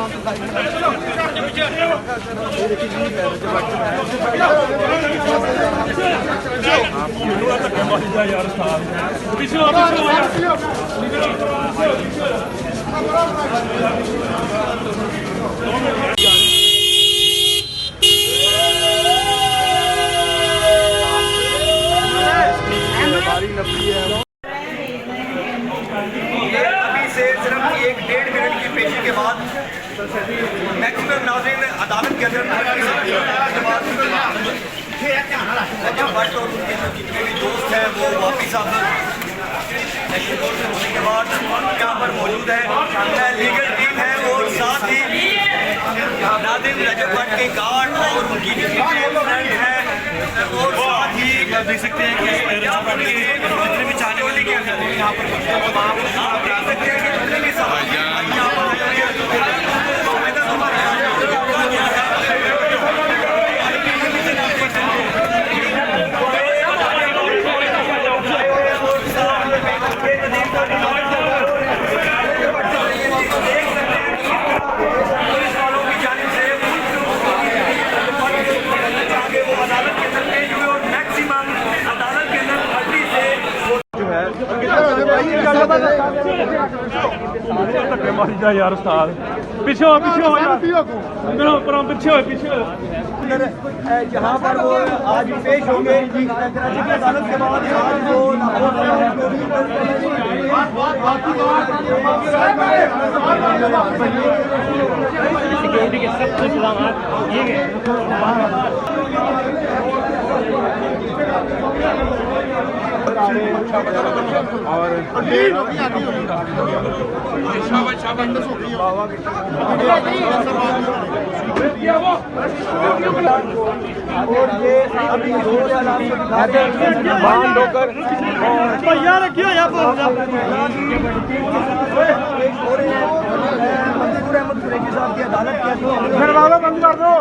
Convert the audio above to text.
अभी से सिर्फ 1-1.5 मिनट की पेशी के बाद मैक्सिमम नाज़रीन अदालत के अंदर भट्ट और उनके जो जितने भी दोस्त हैं वो वापिस आप होने के बाद यहाँ पर मौजूद है लीगल टीम है और साथ ही नाज़रीन रजब भट्ट के गार्ड और उनकी जो फ्रेंड है और साथ ही आप देख सकते हैं कि रजब भट्ट के जितने भी चाहने वाले के अंदर यहाँ पर आप देख सकते हैं कि जितने भी सवाल यहाँ पर यार उस्ताद पीछे हो पीछे हो जहाँ पर वो आज पेश होंगे कराची की अदालत के बाद आज वो सिक्योरिटी के सब कुछ इंतजाम ये और ये अभी बांध होकर रखियो मंसूर अहमद कुरैशी साहब की अदालत के बंद कर दो